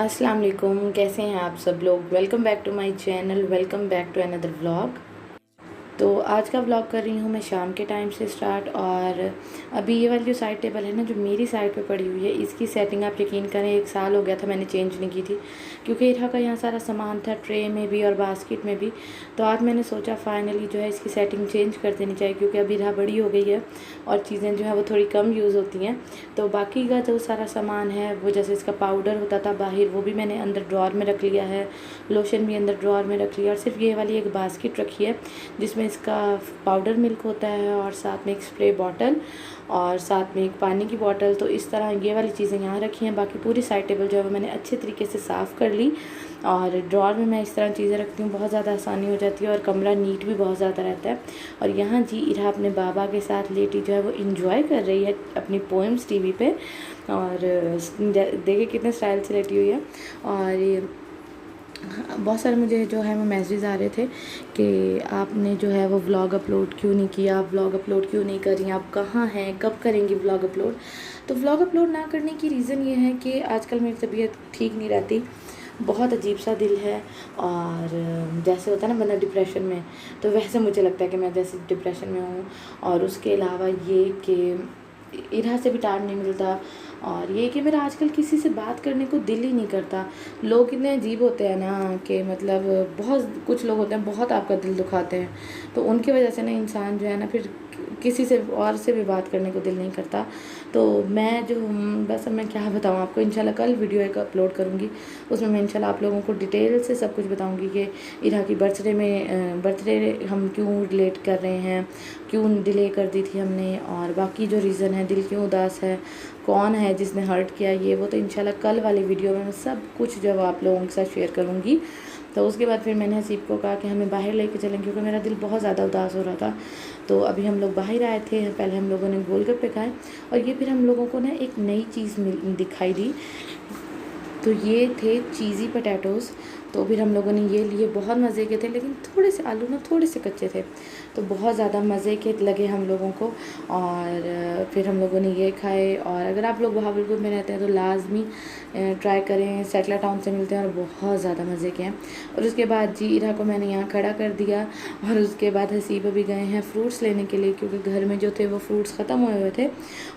अस्सलाम वालेकुम, कैसे हैं आप सब लोग। Welcome back to my channel, welcome back to another vlog. तो आज का व्लॉग कर रही हूँ मैं शाम के टाइम से स्टार्ट। और अभी ये वाली जो साइड टेबल है ना, जो मेरी साइड पे पड़ी हुई है, इसकी सेटिंग आप यकीन करें 1 साल हो गया था मैंने चेंज नहीं की थी, क्योंकि इरहा का यहाँ सारा सामान था, ट्रे में भी और बास्केट में भी। तो आज मैंने सोचा फाइनली जो है इसकी सेटिंग चेंज कर देनी चाहिए, क्योंकि अभी इरहा बड़ी हो गई है और चीज़ें जो है वो थोड़ी कम यूज़ होती हैं। तो बाकी का जो सारा सामान है वो, जैसे इसका पाउडर होता था बाहर, वो भी मैंने अंदर ड्रॉर में रख लिया है, लोशन भी अंदर ड्रॉर में रख लिया, और सिर्फ ये वाली एक बास्केट रखी है जिसमें इसका पाउडर मिल्क होता है, और साथ में एक स्प्रे बॉटल, और साथ में एक पानी की बोतल। तो इस तरह ये वाली चीज़ें यहाँ रखी हैं। बाकी पूरी साइड टेबल जो है वो मैंने अच्छे तरीके से साफ़ कर ली, और ड्रॉर में मैं इस तरह चीज़ें रखती हूँ, बहुत ज़्यादा आसानी हो जाती है और कमरा नीट भी बहुत ज़्यादा रहता है। और यहाँ जी इरहा अपने बाबा के साथ लेटी जो है वो इंजॉय कर रही है अपनी पोएम्स टीवी पे, और देखिए कितने स्टाइल से लेटी हुई है। और बहुत सारे मुझे जो है वो मैसेज आ रहे थे कि आपने जो है वो व्लॉग अपलोड क्यों नहीं किया, आप व्लॉग अपलोड क्यों नहीं कर रही, आप कहाँ हैं, कब करेंगी व्लॉग अपलोड। तो व्लॉग अपलोड ना करने की रीज़न ये है कि आजकल मेरी तबीयत ठीक नहीं रहती, बहुत अजीब सा दिल है, और जैसे होता है ना बंदा डिप्रेशन में, तो वैसे मुझे लगता है कि मैं जैसे डिप्रेशन में हूँ। और उसके अलावा ये कि इरहा से भी टाइम नहीं मिलता, और ये कि मेरा आजकल किसी से बात करने को दिल ही नहीं करता। लोग इतने अजीब होते हैं ना कि मतलब बहुत कुछ लोग होते हैं बहुत आपका दिल दुखाते हैं, तो उनकी वजह से ना इंसान जो है ना फिर किसी से और से भी बात करने को दिल नहीं करता। तो मैं जो बस अब मैं क्या बताऊँ आपको, इंशाल्लाह कल वीडियो एक अपलोड करूँगी, उसमें मैं इंशाल्लाह आप लोगों को डिटेल से सब कुछ बताऊँगी कि इरहा की बर्थडे हम क्यों रिलेट कर रहे हैं, क्यों डिले कर दी थी हमने, और बाकी जो रीज़न है दिल क्यों उदास है, कौन है जिसने हर्ट किया, ये वो। तो इंशाल्लाह कल वाली वीडियो में मैं सब कुछ जो आप लोगों के साथ शेयर करूँगी। तो उसके बाद फिर मैंने हसीब को कहा कि हमें बाहर लेके चलें, क्योंकि मेरा दिल बहुत ज़्यादा उदास हो रहा था। तो अभी हम लोग बाहर आए थे, पहले हम लोगों ने गोलगप्पे खाए, और ये फिर हम लोगों को ना एक नई चीज़ दिखाई दी। तो ये थे चीज़ी पटैटोज़। तो फिर हम लोगों ने ये लिए, बहुत मज़े के थे, लेकिन थोड़े से आलू ना थोड़े से कच्चे थे, तो बहुत ज़्यादा मज़े के लगे हम लोगों को। और फिर हम लोगों ने ये खाए। और अगर आप लोग बहावलपुर में रहते हैं तो लाजमी ट्राई करें, सैकला टाउन से मिलते हैं और बहुत ज़्यादा मज़े के हैं। और उसके बाद जी इरहा को मैंने यहाँ खड़ा कर दिया, और उसके बाद हसीब अभी गए हैं फ्रूट्स लेने के लिए, क्योंकि घर में जो थे वो फ्रूट्स ख़त्म हुए हुए थे।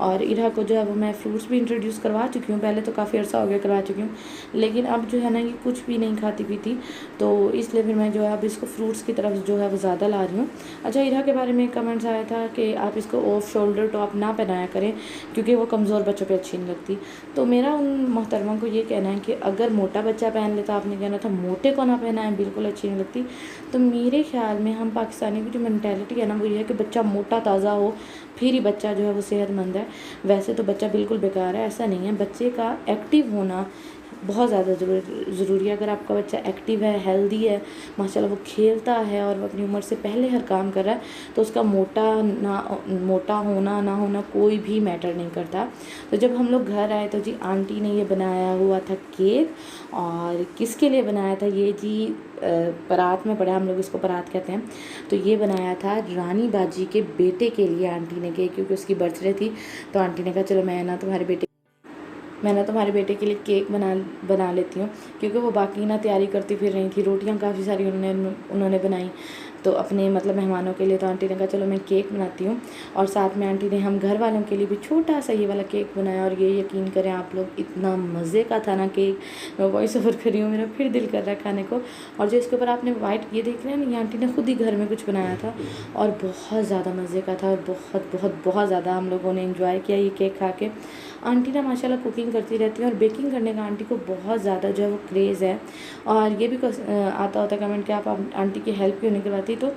और इरहा को जो है वो मैं फ्रूट्स भी इंट्रोड्यूस करवा चुकी हूँ, पहले तो काफ़ी अर्सा हो गया करवा चुकी हूँ, लेकिन अब जो है ना ये कुछ भी नहीं खाती पीती, तो इसलिए फिर मैं जो है अब इसको फ्रूट्स की तरफ जो है वो ज़्यादा ला रही हूँ। अच्छा, इरहा के बारे में कमेंट्स आया था कि आप इसको ऑफ शोल्डर टॉप ना पहनाया करें, क्योंकि वो कमज़ोर बच्चों पे अच्छी नहीं लगती। तो मेरा उन मोहतरमा को ये कहना है कि अगर मोटा बच्चा पहन लेता, आपने कहना था मोटे को ना पहनाएं, बिल्कुल अच्छी नहीं लगती। तो मेरे ख्याल में हम पाकिस्तानी की जो मैंटेलिटी है ना वो ये है कि बच्चा मोटा ताज़ा हो फिर ही बच्चा जो है वो सेहतमंद है। वैसे तो बच्चा बिल्कुल बेकार है, ऐसा नहीं है। बच्चे का एक्टिव होना बहुत ज़्यादा ज़रूरी है। अगर आपका बच्चा एक्टिव है, हेल्दी है, माशाल्लाह वो खेलता है और वो अपनी उम्र से पहले हर काम कर रहा है, तो उसका मोटा होना ना होना कोई भी मैटर नहीं करता। तो जब हम लोग घर आए तो जी आंटी ने ये बनाया हुआ था केक, और किसके लिए बनाया था ये जी, परात में पड़ा, हम लोग इसको परात कहते हैं। तो ये बनाया था रानी बाजी के बेटे के लिए आंटी ने केक, क्योंकि उसकी बर्थडे थी। तो आंटी ने कहा चलो मैं ना तुम्हारे बेटे के लिए केक बना लेती हूँ, क्योंकि वो बाकी ना तैयारी करती फिर रही थी। रोटियाँ काफ़ी सारी उन्होंने बनाई, तो अपने मतलब मेहमानों के लिए। तो आंटी ने कहा चलो मैं केक बनाती हूँ, और साथ में आंटी ने हम घर वालों के लिए भी छोटा सा ये वाला केक बनाया। और ये यकीन करें आप लोग, इतना मज़े का था ना केक, मैं वॉइस ओवर कर रही हूँ, मेरा फिर दिल कर रहा है खाने को। और जो इसके ऊपर आपने वाइट ये देख रहे हैं ना, ये आंटी ने खुद ही घर में कुछ बनाया था, और बहुत ज़्यादा मज़े का था, और बहुत बहुत बहुत ज़्यादा हम लोगों ने इन्जॉय किया ये केक खा के। आंटी ना माशाल्लाह कुकिंग करती रहती है, और बेकिंग करने का आंटी को बहुत ज़्यादा जो है वो क्रेज़ है। और ये भी आता होता है कमेंट कि आप आंटी की हेल्प क्यों नहीं करवाती। तो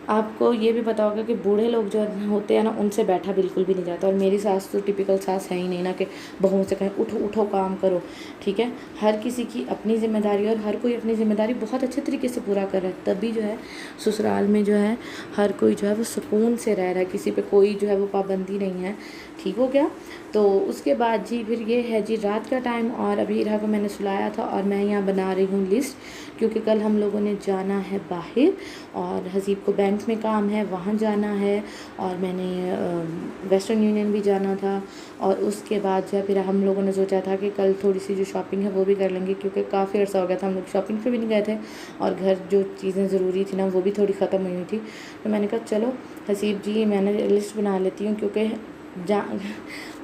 आपको ये भी पता होगा कि बूढ़े लोग जो होते हैं ना, उनसे बैठा बिल्कुल भी नहीं जाता। और मेरी सास तो टिपिकल सास है ही नहीं ना कि बहुओं से कहें उठो उठो काम करो, ठीक है। हर किसी की अपनी ज़िम्मेदारी, और हर कोई अपनी ज़िम्मेदारी बहुत अच्छे तरीके से पूरा कर रहा है, तभी जो है ससुराल में जो है हर कोई जो है वो सुकून से रह रहा है, किसी पे कोई जो है वो पाबंदी नहीं है। ठीक हो गया। तो उसके बाद जी फिर ये है जी रात का टाइम, और अभी इरा को मैंने सुलाया था और मैं यहाँ बना रही हूँ लिस्ट, क्योंकि कल हम लोगों ने जाना है बाहर और हसीब को बैंक में काम है, वहाँ जाना है, और मैंने वेस्टर्न यूनियन भी जाना था। और उसके बाद जो है फिर हम लोगों ने सोचा था कि कल थोड़ी सी जो शॉपिंग है वो भी कर लेंगे, क्योंकि काफ़ी अर्सा हो गया था हम लोग शॉपिंग पे भी नहीं गए थे, और घर जो चीज़ें ज़रूरी थी ना वो भी थोड़ी ख़त्म हुई थी। तो मैंने कहा चलो हसीब जी मैंने लिस्ट बना लेती हूँ, क्योंकि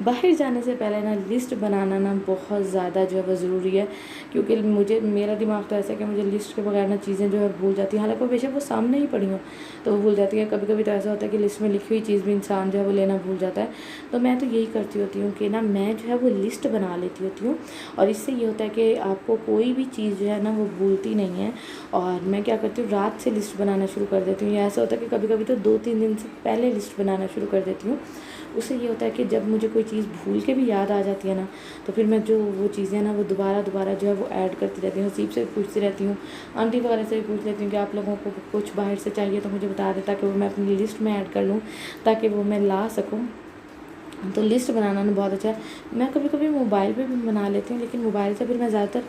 बाहर जाने से पहले ना लिस्ट बनाना ना बहुत ज़्यादा जो है वो ज़रूरी है, क्योंकि मेरा दिमाग तो ऐसा है कि मुझे लिस्ट के बगैर ना चीज़ें जो है भूल जाती हैं, हालांकि बेशक वो सामने ही पड़ी हो तो वो भूल जाती है। कभी कभी तो ऐसा होता है कि लिस्ट में लिखी हुई चीज़ भी इंसान जो है वो लेना भूल जाता है। तो मैं तो यही करती होती हूँ कि ना मैं जो है वो लिस्ट बना लेती होती हूँ, और इससे ये होता है कि आपको कोई भी चीज़ जो है ना वो भूलती नहीं है। और मैं क्या करती हूँ, रात से लिस्ट बनाना शुरू कर देती हूँ, या ऐसा होता है कि कभी कभी तो 2-3 दिन से पहले लिस्ट बनाना शुरू कर देती हूँ। उससे ये होता है कि जब मुझे कोई चीज़ भूल के भी याद आ जाती है ना, तो फिर मैं जो वो चीज़ें ना वो दोबारा जो है वो ऐड करती रहती हूँ। हसीब से पूछती रहती हूँ, आंटी वगैरह से भी पूछ लेती हूँ कि आप लोगों को कुछ बाहर से चाहिए तो मुझे बता दें, ताकि वो मैं अपनी लिस्ट में ऐड कर लूँ, ताकि वो मैं ला सकूँ। तो लिस्ट बनाना ना बहुत अच्छा है। मैं कभी कभी मोबाइल पे भी बना लेती हूँ, लेकिन मोबाइल से फिर मैं ज़्यादातर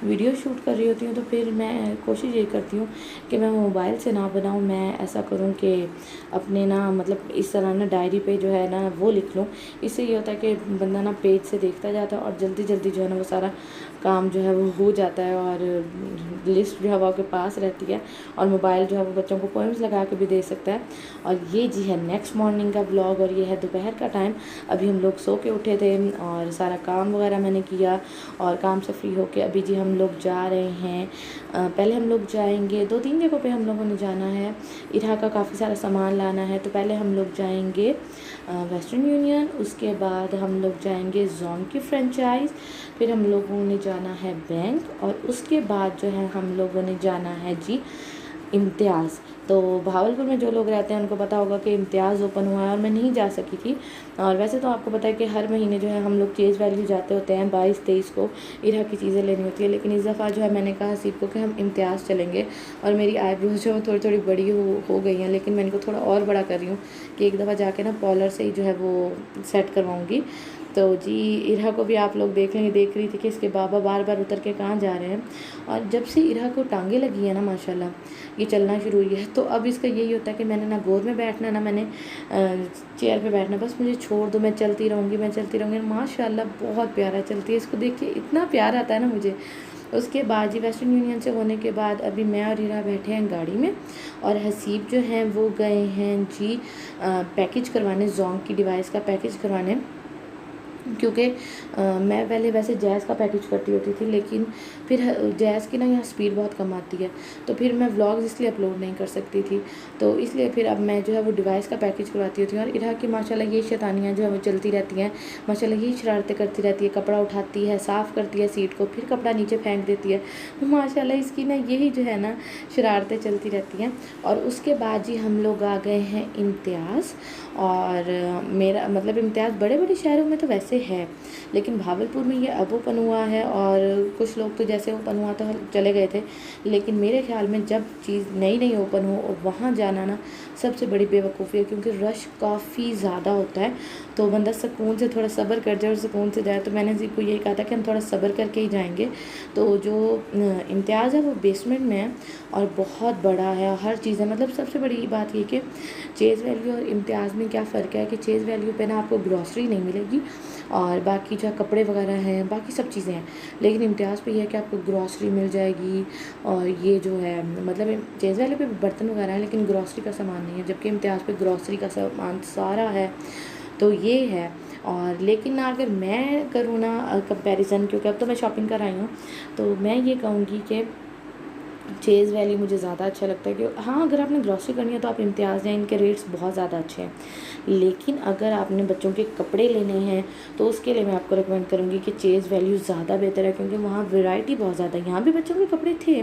वीडियो शूट कर रही होती हूँ, तो फिर मैं कोशिश ये करती हूँ कि मैं मोबाइल से ना बनाऊँ, मैं ऐसा करूँ कि अपने ना मतलब इस तरह ना डायरी पे जो है ना वो लिख लूँ। इससे ये होता है कि बंदा ना पेज से देखता जाता है और जल्दी जल्दी जो है ना वो सारा काम जो है वो हो जाता है, और लिस्ट जो है वो आपके पास रहती है, और मोबाइल जो है वो बच्चों को पोएम्स लगा के भी दे सकता है। और ये जी है नेक्स्ट मॉर्निंग का ब्लॉग, और ये है दोपहर का टाइम। अभी हम लोग सो के उठे थे और सारा काम वगैरह मैंने किया, और काम से फ्री होके अभी जी हम लोग जा रहे हैं। पहले हम लोग जाएंगे 2-3 जगहों पे हम लोगों ने जाना है, इरा का काफ़ी सारा सामान लाना है। तो पहले हम लोग जाएंगे वेस्टर्न यूनियन, उसके बाद हम लोग जाएंगे जॉन की फ्रेंचाइज, फिर हम लोगों ने जाना है बैंक, और उसके बाद जो है हम लोगों ने जाना है जी इम्तियाज़। तो भावलपुर में जो लोग रहते हैं उनको पता होगा कि इम्तियाज़ ओपन हुआ है, और मैं नहीं जा सकी थी। और वैसे तो आपको पता है कि हर महीने जो है हम लोग चेज़ वैल्यू जाते होते हैं 22-23 को, इरा की चीज़ें लेनी होती है। लेकिन इस दफ़ा जो है मैंने कहा हसीब को कि हम इम्तियाज़ चलेंगे, और मेरी आईब्रोज जो है थोड़ी थोड़ी बड़ी हो गई हैं, लेकिन मैं इनको थोड़ा और बड़ा कर रही हूँ कि एक दफ़ा जाके ना पॉलर से ही जो है वो सेट करवाऊँगी। तो जी इरा को भी आप लोग देख रही थी कि इसके बाबा बार बार उतर के कहाँ जा रहे हैं। और जब से इरा को टांगे लगी है ना माशाल्लाह, ये चलना शुरू हुई है, तो अब इसका यही होता है कि मैंने ना गोद में बैठना, ना मैंने चेयर पे बैठना, बस मुझे छोड़ दो, मैं चलती रहूँगी। माशाल्लाह बहुत प्यारा चलती है, इसको देख के इतना प्यार आता है ना मुझे। उसके बाद जी वेस्टर्न यूनियन से होने के बाद अभी मैं और इरा बैठे हैं गाड़ी में, और हसीब जो हैं वो गए हैं जी पैकेज करवाने, जोंग की डिवाइस का पैकेज करवाने। क्योंकि मैं पहले वैसे जैज़ का पैकेज करती होती थी, लेकिन फिर जैज़ की ना यहाँ स्पीड बहुत कम आती है, तो फिर मैं व्लॉग्स इसलिए अपलोड नहीं कर सकती थी। तो इसलिए फिर अब मैं जो है वो डिवाइस का पैकेज करवाती होती हूँ। और इरा की माशाल्लाह ये शैतानियाँ जो है वो चलती रहती हैं, माशाल्लाह ये शरारतें करती रहती है, कपड़ा उठाती है, साफ़ करती है सीट को, फिर कपड़ा नीचे फेंक देती है। तो माशाल्लाह इसकी ना यही जो है ना शरारतें चलती रहती हैं। और उसके बाद जी हम लोग आ गए हैं इम्तियाज़, और मेरा मतलब इम्तियाज़ बड़े बड़े शहरों में तो वैसे है, लेकिन भावलपुर में ये अब ओपन हुआ है, और कुछ लोग तो जैसे ओपन हुआ तो चले गए थे, लेकिन मेरे ख्याल में जब चीज़ नई नई ओपन हो और वहाँ जाना ना सबसे बड़ी बेवकूफ़ी है, क्योंकि रश काफ़ी ज़्यादा होता है। तो बंदा सुकून से थोड़ा सब्र कर जाए और सुकून से जाए। तो मैंने जी को यही कहा था कि हम थोड़ा सब्र करके ही जाएंगे। तो जो इम्तियाज़ है वो बेसमेंट में है और बहुत बड़ा है, हर चीज़ है। मतलब सबसे बड़ी बात ये कि चेज़ वैल्यू और इम्तियाज़ में क्या फ़र्क है कि चेज़ वैल्यू पे ना आपको ग्रॉसरी नहीं मिलेगी, और बाकी जो कपड़े वगैरह हैं, बाकी सब चीज़ें हैं, लेकिन इम्तियाज़ पे ये है कि आपको ग्रॉसरी मिल जाएगी। और ये जो है मतलब चेज़ वैल्यू पे बर्तन वगैरह हैं, लेकिन ग्रॉसरी का सामान नहीं है, जबकि इम्तियाज़ पे ग्रॉसरी का सामान सारा है। तो ये है। और लेकिन ना अगर मैं करूँ ना कंपैरिजन, क्योंकि अब तो मैं शॉपिंग कर आई हूँ, तो मैं ये कहूँगी कि चेज़ वैल्यू मुझे ज़्यादा अच्छा लगता है। कि हाँ, अगर आपने ग्रॉसरी करनी है तो आप इम्तियाज़ जाएँ, इनके रेट्स बहुत ज़्यादा अच्छे हैं। लेकिन अगर आपने बच्चों के कपड़े लेने हैं तो उसके लिए मैं आपको रिकमेंड करूँगी कि चेज़ वैल्यू ज़्यादा बेहतर है, क्योंकि वहाँ वैरायटी बहुत ज़्यादा है। यहाँ भी बच्चों के कपड़े थे,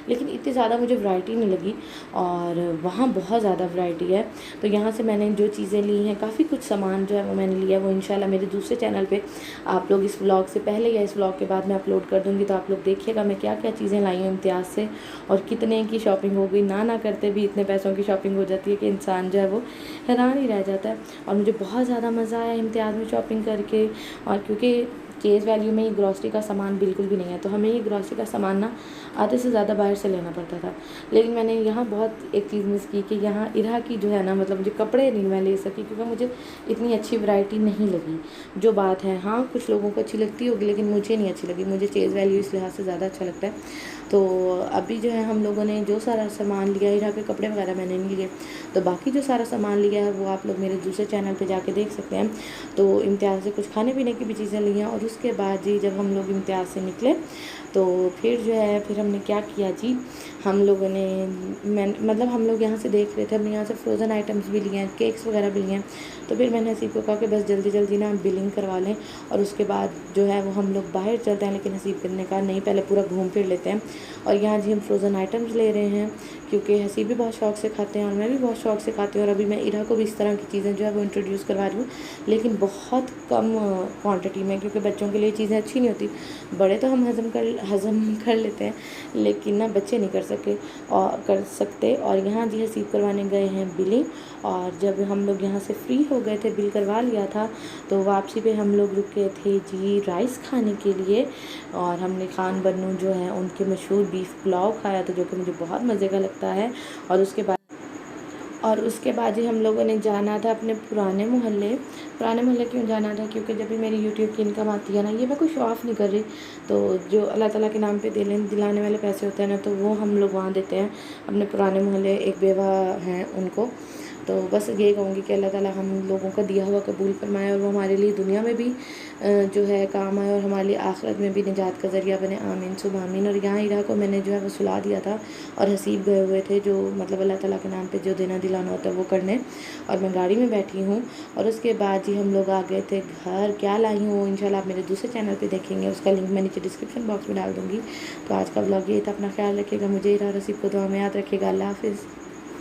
लेकिन इतनी ज़्यादा मुझे वैरायटी नहीं लगी, और वहाँ बहुत ज़्यादा वैरायटी है। तो यहाँ से मैंने जो चीज़ें ली हैं, काफ़ी कुछ सामान जो है वो मैंने लिया है, वो इंशाल्लाह मेरे दूसरे चैनल पे आप लोग इस व्लॉग से पहले या इस व्लॉग के बाद मैं अपलोड कर दूँगी। तो आप लोग देखिएगा मैं क्या क्या चीज़ें लाई हूँ इम्तियाज़ से। और कितने की शॉपिंग हो गई, ना करते भी इतने पैसों की शॉपिंग हो जाती है कि इंसान जो है वो हैरान ही रह जाता है। और मुझे बहुत ज़्यादा मज़ा आया इम्तियाज़ में शॉपिंग करके। और क्योंकि केस वैल्यू में ही ग्रॉसरी का सामान बिल्कुल भी नहीं है, तो हमें ये ग्रॉसरी का सामान ना आधे से ज़्यादा बाहर से लेना पड़ता था। लेकिन मैंने यहाँ बहुत एक चीज़ मिस की कि यहाँ इरा की जो है ना, मतलब मुझे कपड़े नहीं मैं ले सकी क्योंकि मुझे इतनी अच्छी वैरायटी नहीं लगी। जो बात है, हाँ कुछ लोगों को अच्छी लगती होगी लेकिन मुझे नहीं अच्छी लगी। मुझे चेज़ वैल्यू इस लिहाज से ज़्यादा अच्छा लगता है। तो अभी जो है हम लोगों ने जो सारा सामान लिया, इरा के कपड़े वगैरह मैंने नहीं लिए, तो बाकी जो सारा सामान लिया है वो आप लोग मेरे दूसरे चैनल पे जाके देख सकते हैं। तो इम्तियाज़ से कुछ खाने पीने की भी चीज़ें ली हैं। और उसके बाद जी जब हम लोग इम्तियाज़ से निकले तो फिर जो है फिर हमने क्या किया जी, हम लोगों ने मतलब हम लोग यहाँ से देख रहे थे, हमने यहाँ से फ्रोज़न आइटम्स भी लिए हैं, केक्स वगैरह भी लिए हैं। तो फिर मैंने हसीब को कहा कि बस जल्दी जल्दी ना बिलिंग करवा लें और उसके बाद जो है वो हम लोग बाहर चलते हैं। लेकिन हसीब ने कहा नहीं, पहले पूरा घूम फिर लेते हैं। और यहाँ जी हम फ्रोज़न आइटम्स ले रहे हैं क्योंकि हसीब भी बहुत शौक़ से खाते हैं और मैं भी बहुत शौक़ से खाती हूँ। और अभी मैं इरा को भी इस तरह की चीज़ें जो है वो इंट्रोड्यूस करवा रही हूँ, लेकिन बहुत कम क्वांटिटी में, क्योंकि बच्चों के लिए चीज़ें अच्छी नहीं होती। बड़े तो हम हज़म कर लेते हैं, लेकिन ना बच्चे नहीं कर सकते। और यहाँ जी हसीब करवाने गए हैं बिलिंग। और जब हम लोग यहाँ से फ्री हो गए थे, बिल करवा लिया था, तो वापसी पे हम लोग रुके थे जी राइस खाने के लिए। और हमने खान बन्नू जो है उनके मशहूर बीफ पुलाव खाया था, जो कि मुझे बहुत मज़े का लगता है। और उसके बाद ही हम लोगों ने जाना था अपने पुराने मोहल्ले क्यों जाना था, क्योंकि जब भी मेरी यूट्यूब की इनकम आती है ना, ये मैं कोई शो ऑफ़ नहीं कर रही, तो जो अल्लाह ताला के नाम पे दिलाने वाले पैसे होते हैं ना, तो वो हम लोग वहाँ देते हैं अपने पुराने मोहल्ले। एक बेवा हैं उनको। तो बस ये कहूँगी कि अल्लाह ताला हम लोगों का दिया हुआ कबूल फरमाए और वो हमारे लिए दुनिया में भी जो है काम आए और हमारे लिए आखिरत में भी निजात का ज़रिया बने। आमीन सुबह आमीन। और यहाँ इरा को मैंने जो है वो सुला दिया था और हसीब गए हुए थे जो मतलब अल्लाह ताला के नाम पे जो देना दिलाना होता है वो करने, और मैं गाड़ी में बैठी हूँ। और उसके बाद जी हम लोग आ गए थे घर। क्या लाई हूँ इंशाल्लाह आप मेरे दूसरे चैनल पे देखेंगे, उसका लिंक मैं नीचे डिस्क्रिप्शन बॉक्स में डाल दूँगी। तो आज का व्लॉग ये था, अपना ख्याल रखिएगा, मुझे इरा और हसीब को दुआ में याद रखिएगा। अल्लाह हाफ़िज़।